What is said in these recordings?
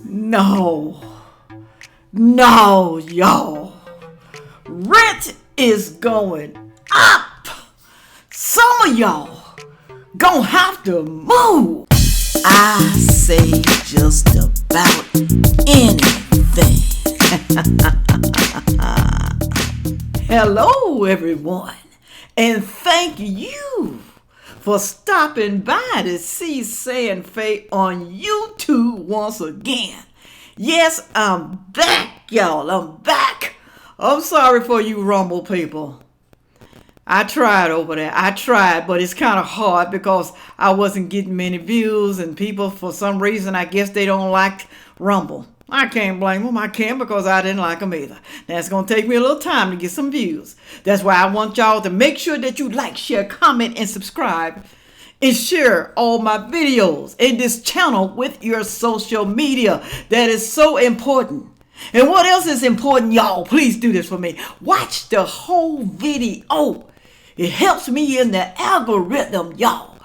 No, y'all. Rent is going up. Some of y'all gonna have to move. I say just about anything. Hello, everyone, and thank you for stopping by to see Say and Faye on YouTube once again. Yes, I'm back, y'all. I'm back. I'm sorry for you Rumble people. I tried over there. But it's kind of hard because I wasn't getting many views, and people, for some reason, I guess they don't like Rumble. I can't blame them. I can't, because I didn't like them either. That's going to take me a little time to get some views. That's why I want y'all to make sure that you like, share, comment, and subscribe. And share all my videos in this channel with your social media. That is so important. And what else is important, y'all? Please do this for me. Watch the whole video. It helps me in the algorithm, y'all.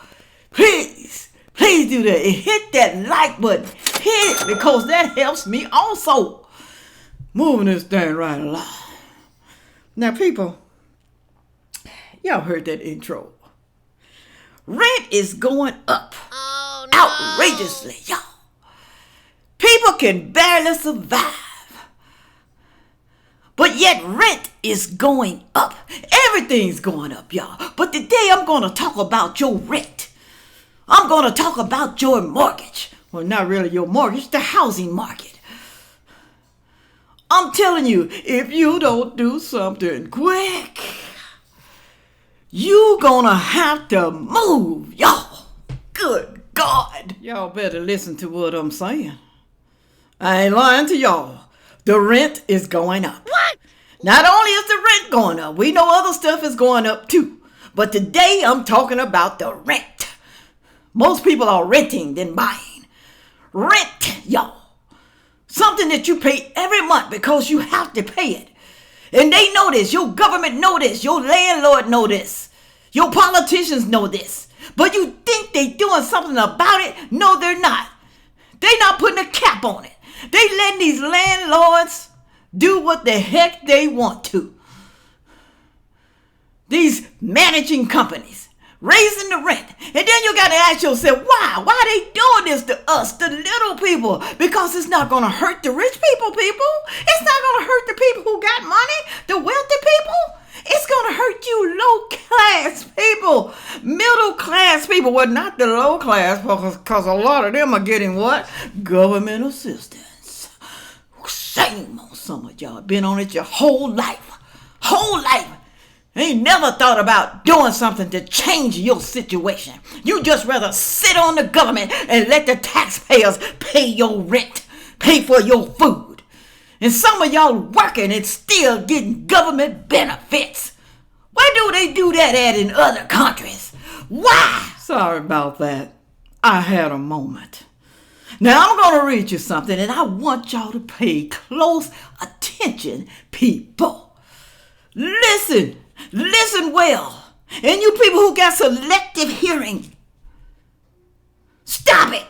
Please do that. And hit that like button. Hit it, because that helps me also. Moving this thing right along. Now, people, y'all heard that intro. Rent is going up. Oh, no. Outrageously, y'all. People can barely survive. But yet rent is going up. Everything's going up, y'all. But today I'm going to talk about your rent. I'm going to talk about your mortgage. Well, not really your mortgage, the housing market. I'm telling you, if you don't do something quick, you gonna have to move, y'all. Good God. Y'all better listen to what I'm saying. I ain't lying to y'all. The rent is going up. What? Not only is the rent going up, we know other stuff is going up too. But today I'm talking about the rent. Most people are renting than buying. Rent, y'all. Something that you pay every month because you have to pay it. And they know this. Your government know this. Your landlord know this. Your politicians know this. But you think they doing something about it? No, they're not. They not putting a cap on it. They letting these landlords do what the heck they want to. These managing companies raising the rent. And then you got to ask yourself, why? Why are they doing this to us, the little people? Because it's not going to hurt the rich people. It's not going to hurt the people who got money, the wealthy people. It's going to hurt you low-class people, middle-class people. Well, not the low class, because a lot of them are getting what? Government assistance. Shame on some of y'all. Been on it your whole life. Ain't never thought about doing something to change your situation. You just rather sit on the government and let the taxpayers pay your rent, pay for your food. And some of y'all working and still getting government benefits. Where do they do that at in other countries? Why? Sorry about that. I had a moment. Now I'm going to read you something, and I want y'all to pay close attention, people. Listen well. And you people who got selective hearing, stop it.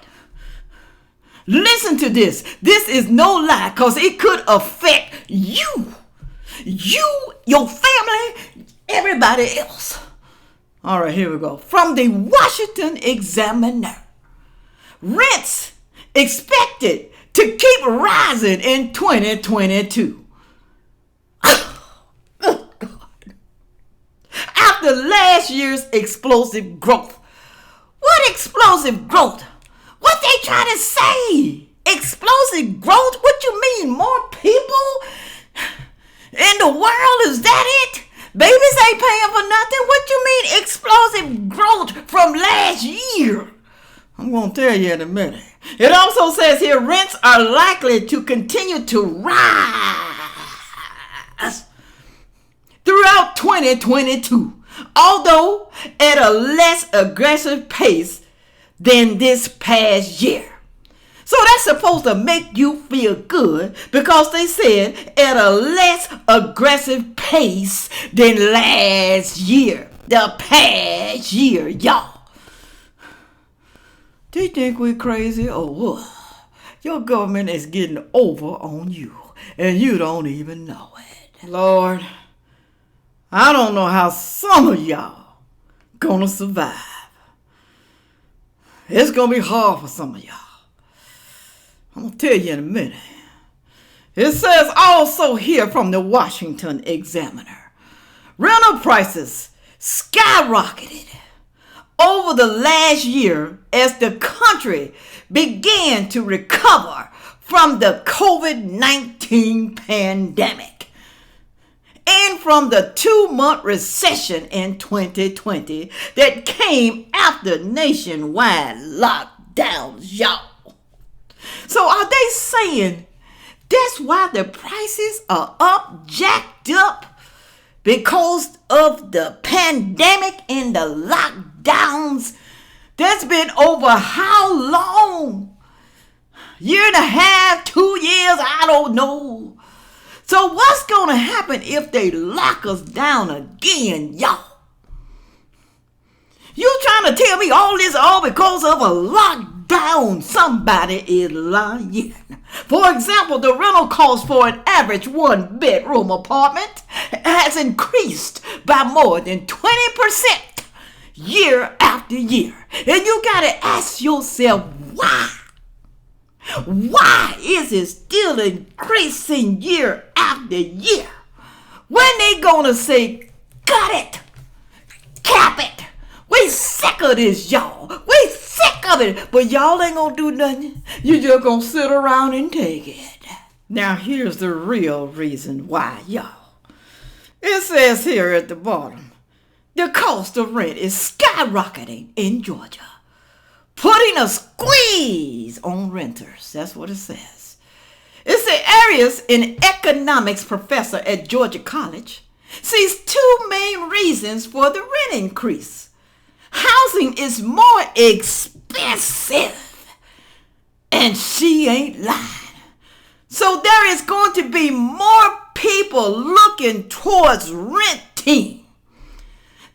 Listen to this. This is no lie, because it could affect you, your family, everybody else. All right, here we go. From the Washington Examiner. Rents expected to keep rising in 2022. After last year's explosive growth. What explosive growth? What they trying to say? Explosive growth? What you mean? More people in the world? Is that it? Babies ain't paying for nothing. What you mean explosive growth from last year? I'm going to tell you in a minute. It also says here rents are likely to continue to rise throughout 2022. Although at a less aggressive pace than this past year. So that's supposed to make you feel good, because they said at a less aggressive pace than last year, the past year, y'all. They think we're crazy or what? Your government is getting over on you, and you don't even know it. Lord, I don't know how some of y'all gonna survive. It's gonna be hard for some of y'all. I'm gonna tell you in a minute. It says also here from the Washington Examiner, rental prices skyrocketed over the last year as the country began to recover from the COVID-19 pandemic and from the 2-month recession in 2020 that came after nationwide lockdowns, y'all. So are they saying that's why the prices are up, jacked up? Because of the pandemic and the lockdowns that's been over how long? Year and a half, 2 years, I don't know. So what's going to happen if they lock us down again, y'all? You trying to tell me all this all because of a lockdown? Somebody is lying. For example, the rental cost for an average 1-bedroom apartment has increased by more than 20% year after year. And you got to ask yourself, why? Why is it still increasing year after year? When they gonna say, cut it, cap it? We sick of this, y'all. We sick of it. But y'all ain't gonna do nothing. You just gonna sit around and take it. Now here's the real reason why, y'all. It says here at the bottom, the cost of rent is skyrocketing in Georgia, putting a squeeze on renters. That's what it says. It's the areas an economics professor at Georgia College sees 2 main reasons for the rent increase. Housing is more expensive, and she ain't lying. So there is going to be more people looking towards renting.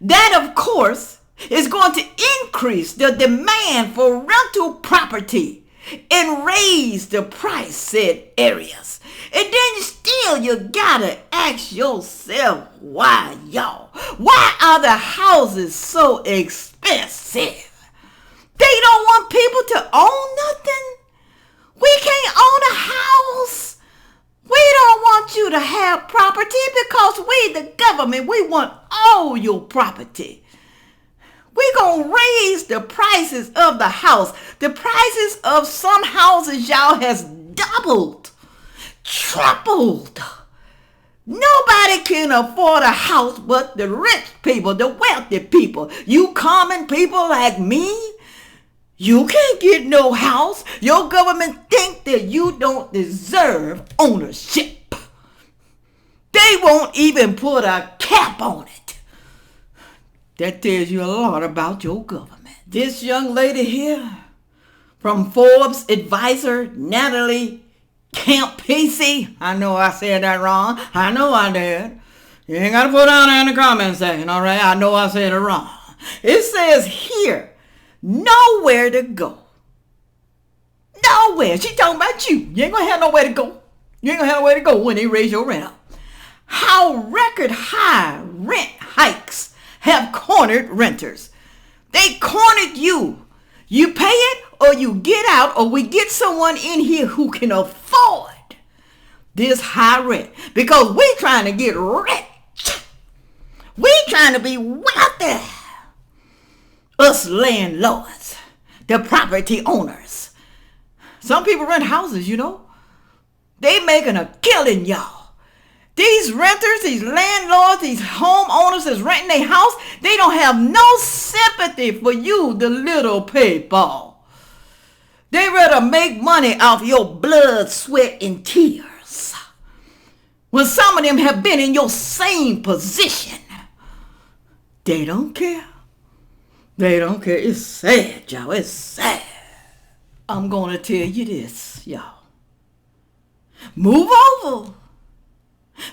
That, of course, is going to increase the demand for rental property and raise the price said areas. And then still you gotta ask yourself, why, y'all? Why are the houses so expensive? They don't want people to own nothing. We can't own a house. We don't want you to have property because we, the government, we want all your property. We're going to raise the prices of the house. The prices of some houses, y'all, has doubled, tripled. Nobody can afford a house but the rich people, the wealthy people. You common people like me, you can't get no house. Your government think that you don't deserve ownership. They won't even put a cap on it. That tells you a lot about your government. This young lady here from Forbes advisor Natalie Campisi. I know I said that wrong. I know I did. You ain't got to put down there in the comment section, all right? I know I said it wrong. It says here, nowhere to go. Nowhere. She talking about you. You ain't going to have nowhere to go. You ain't going to have nowhere to go when they raise your rent up. How record high rent hikes have cornered renters. They cornered you. You pay it or you get out, or we get someone in here who can afford this high rent because we trying to get rich. We trying to be wealthy. Us landlords, the property owners. Some people rent houses, you know. They making a killing, y'all. These renters, these landlords, these homeowners that's renting their house, they don't have no sympathy for you, the little people. They rather make money off your blood, sweat, and tears. When some of them have been in your same position, they don't care. They don't care. It's sad, y'all. It's sad. I'm going to tell you this, y'all. Move over.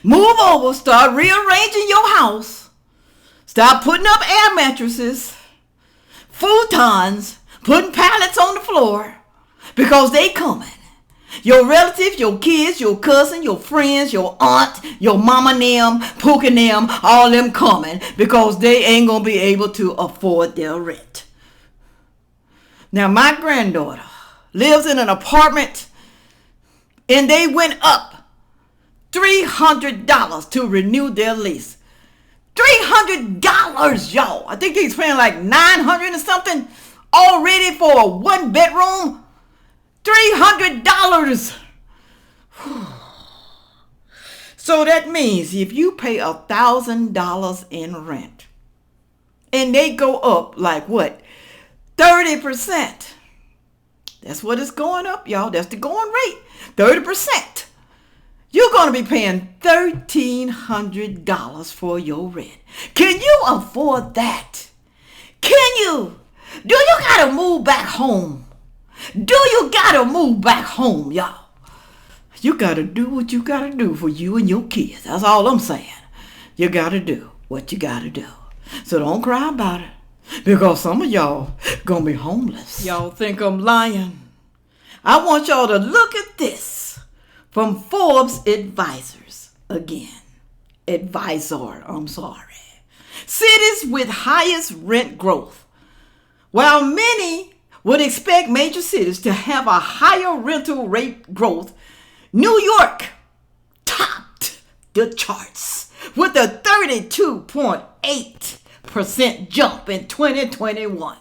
Move over, start rearranging your house. Start putting up air mattresses, futons, putting pallets on the floor because they coming. Your relatives, your kids, your cousin, your friends, your aunt, your mama and them, Pookie and them, all them coming because they ain't going to be able to afford their rent. Now, my granddaughter lives in an apartment and they went up $300 to renew their lease. $300, y'all. I think he's paying like $900 and something already for a 1-bedroom. $300. So that means if you pay $1,000 in rent and they go up like what? 30%. That's what it's going up, y'all. That's the going rate. 30%. You're going to be paying $1,300 for your rent. Can you afford that? Can you? Do you got to move back home? Do you got to move back home, y'all? You got to do what you got to do for you and your kids. That's all I'm saying. You got to do what you got to do. So don't cry about it because some of y'all going to be homeless. Y'all think I'm lying? I want y'all to look at this. From Forbes Advisors, again, cities with highest rent growth. While many would expect major cities to have a higher rental rate growth, New York topped the charts with a 32.8% jump in 2021.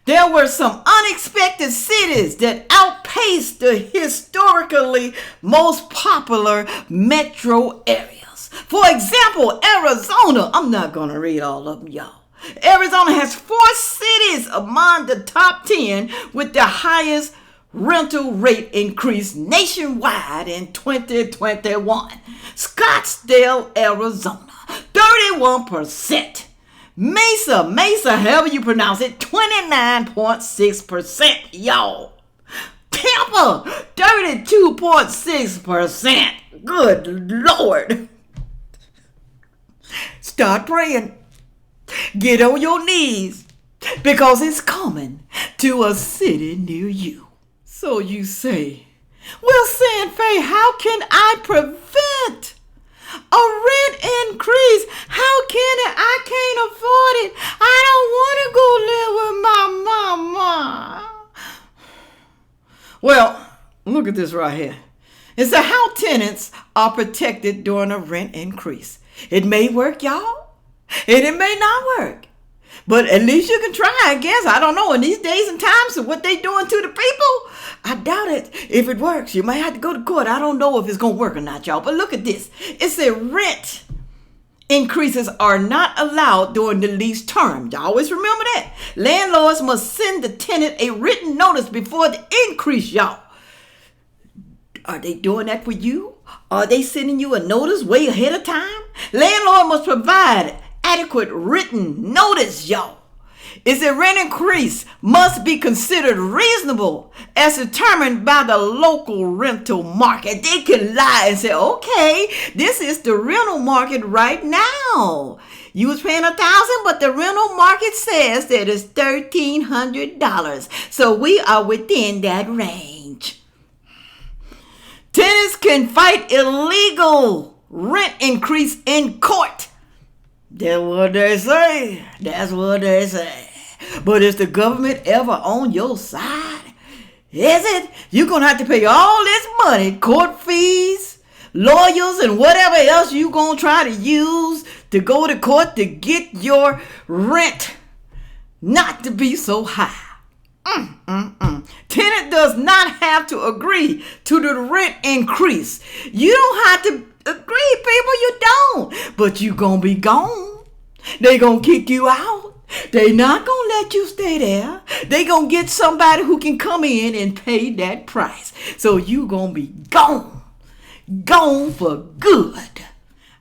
There were some unexpected cities that outpaced the historically most popular metro areas. For example, Arizona. I'm not going to read all of them, y'all. Arizona has 4 cities among the top 10 with the highest rental rate increase nationwide in 2021. Scottsdale, Arizona, 31%. Mesa, however you pronounce it, 29.6%, y'all. Tampa, 32.6%. Good Lord. Start praying. Get on your knees because it's coming to a city near you. So you say, well, San Faye, how can I prevent a rent increase? How can it? I can't afford it. I don't want to go live with my mama. Well, look at this right here. It's how tenants are protected during a rent increase. It may work, y'all, and it may not work. But at least you can try, I guess. I don't know. In these days and times of what they doing to the people, I doubt it. If it works, you might have to go to court. I don't know if it's going to work or not, y'all. But look at this. It said rent increases are not allowed during the lease term. Y'all always remember that. Landlords must send the tenant a written notice before the increase, y'all. Are they doing that for you? Are they sending you a notice way ahead of time? Landlord must provide adequate written notice, y'all. Is a rent increase must be considered reasonable as determined by the local rental market. They can lie and say, okay, this is the rental market right now. You was paying $1,000, but the rental market says that it's $1,300. So we are within that range. Tenants can fight illegal rent increase in court. That's what they say. That's what they say. But is the government ever on your side? Is it? You're going to have to pay all this money, court fees, lawyers, and whatever else you're going to try to use to go to court to get your rent not to be so high. Tenant does not have to agree to the rent increase. You don't have to agree, people. You don't. But you going to be gone. They going to kick you out. They not going to let you stay there. They going to get somebody who can come in and pay that price. So you going to be gone. Gone for good.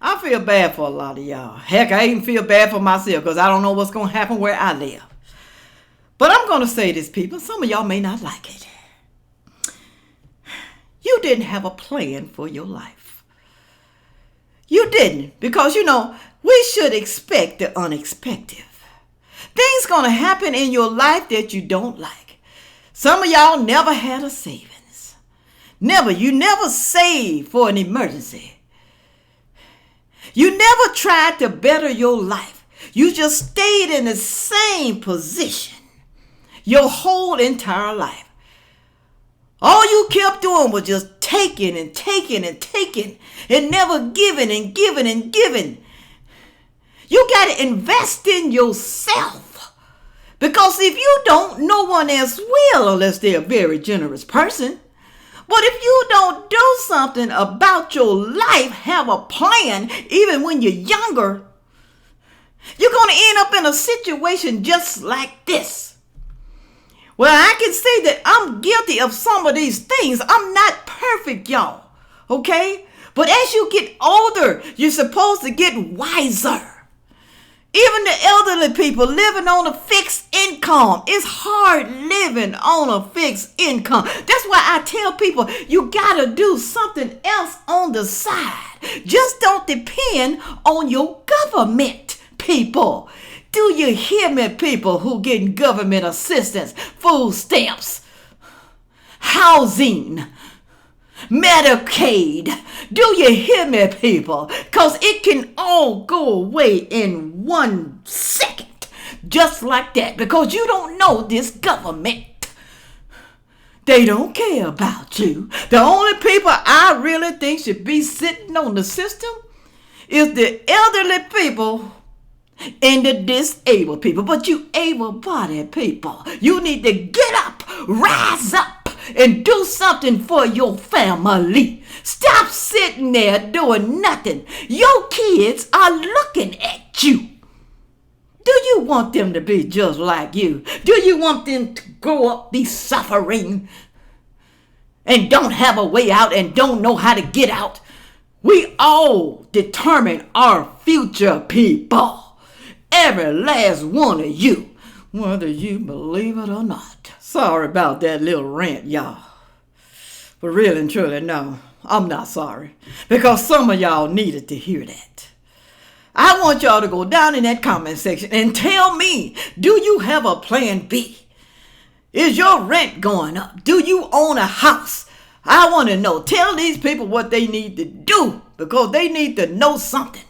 I feel bad for a lot of y'all. Heck, I even feel bad for myself because I don't know what's going to happen where I live. But I'm going to say this, people. Some of y'all may not like it. You didn't have a plan for your life. You didn't. Because, we should expect the unexpected. Things going to happen in your life that you don't like. Some of y'all never had a savings. You never saved for an emergency. You never tried to better your life. You just stayed in the same position your whole entire life. All you kept doing was just taking and taking and taking and never giving and giving and giving. You got to invest in yourself. Because if you don't, no one else will unless they're a very generous person. But if you don't do something about your life, have a plan, even when you're younger, you're going to end up in a situation just like this. Well, I can say that I'm guilty of some of these things. I'm not perfect, y'all. Okay? But as you get older, you're supposed to get wiser. Even the elderly people living on a fixed income. It's hard living on a fixed income. That's why I tell people you got to do something else on the side. Just don't depend on your government, people. Do you hear me, people who getting government assistance, food stamps, housing, Medicaid? Do you hear me, people? Because it can all go away in 1 second, just like that, because you don't know this government. They don't care about you. The only people I really think should be sitting on the system is the elderly people and the disabled people. But you able-bodied people, you need to get up, rise up, and do something for your family. Stop sitting there doing nothing. Your kids are looking at you. Do you want them to be just like you? Do you want them to grow up be suffering and don't have a way out and don't know how to get out? We all determine our future, people. Every last one of you, whether you believe it or not. Sorry about that little rant, y'all. But really and truly, no, I'm not sorry. Because some of y'all needed to hear that. I want y'all to go down in that comment section and tell me, do you have a plan B? Is your rent going up? Do you own a house? I want to know. Tell these people what they need to do, because they need to know something.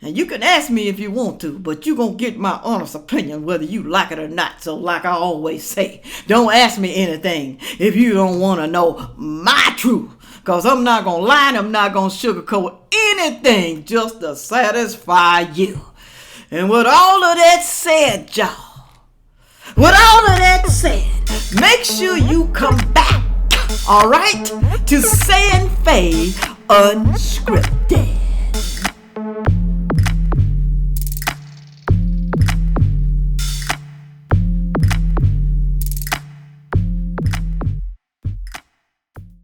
And you can ask me if you want to, but you're going to get my honest opinion whether you like it or not. So like I always say, don't ask me anything if you don't want to know my truth. Because I'm not going to lie and I'm not going to sugarcoat anything just to satisfy you. And with all of that said, y'all, with all of that said, make sure you come back, all right, to Say and Faye Unscripted.